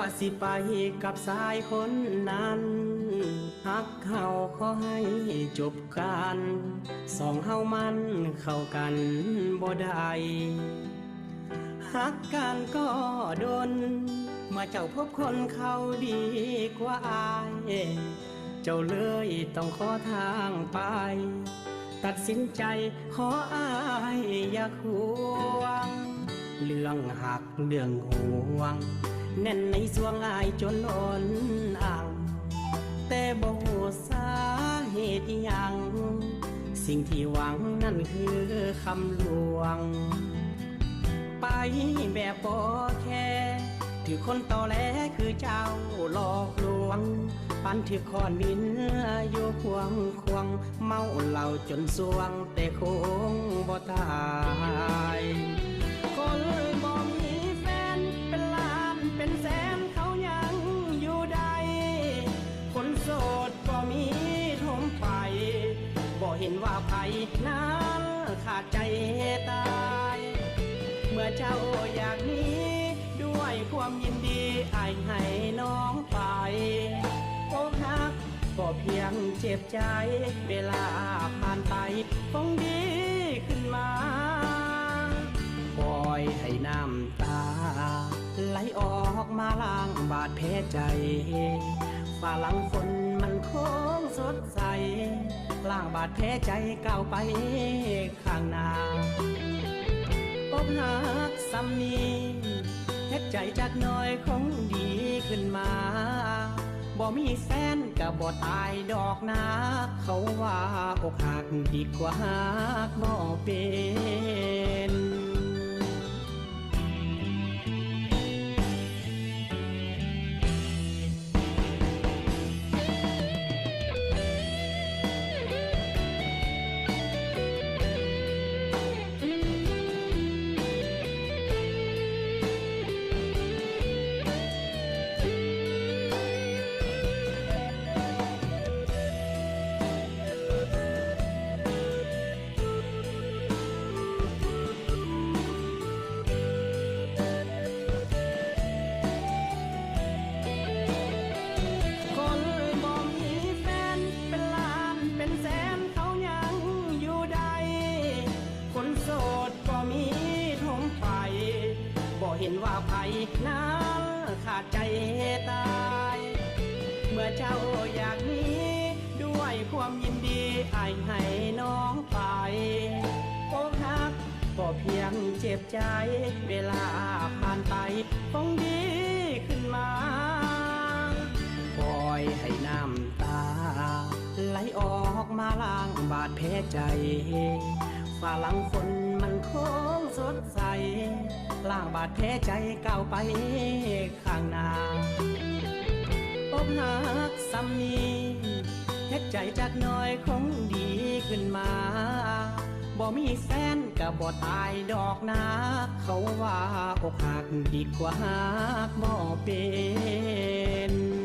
ว่าสิไปกับสายคนนั้นฮักเขาขอให้จบกันสองเฮามันเข้ากันบ่ได้ฮักกันก็โดนมาเจ้าพบคนเขาดีกว่าอายเจ้าเลยต้องขอทางไปตัดสินใจขออายอย่าห่วงเรื่องหักเรื่องห่วงแน่นในสวงอายจนล้นอ่างแต่บ่ฮู้สาเหตุหยังสิ่งที่หวังนั่นคือคำลวงไปแบบบ่แค่ถือคนตอแหลคือเจ้าหลอกลวงปันถือคอนวินอยู่ควงเมาเหล้าจนสวงแต่คงบ่ตายคนบ่มีแฟนเป็นล้านเป็นแสนเขายังอยู่ได้คนโสดก็มีทมไปบ่เห็นว่าไผนั้นขาดใจตายเมื่อเจ้าอยากหนีด้วยความยินดีอายให้น้องไปอกหักก็เพียงเจ็บใจเวลาผ่านไปคงดีขึ้นมาปล่อยให้น้ำตาไหลออกมาล้างบาดแผลใจฝ่าหลังฝนมันคงสดใสล้างบาดแผลใจก้าวไปข้างหน้าอกหักซ้ำนี้เฮ็ดใจจากน้อยคงดีขึ้นมาบ่มีแฟนก็บ่ตายดอกนะเขาว่าอกหักดีกว่าหักบ่เป็นเห็นว่าไผนั้นขาดใจตายเมื่อเจ้าอยากหนีด้วยความยินดีอายให้น้องไปอกหักก็เพียงเจ็บใจเวลาผ่านไปคงดีขึ้นมาปล่อยให้น้ำตาไหลออกมาล้างบาดแผลใจฝ่าหลังฝนมันคงสดใสล้างบาดแผลใจก้าวไปข้างหน้าอกหักซ้ำนี้เฮ็ดใจจากน้อยคงดีขึ้นมาบ่มีแฟนก็บ่ตายดอกนะเขาว่าอกหักดีกว่าหักบ่เป็น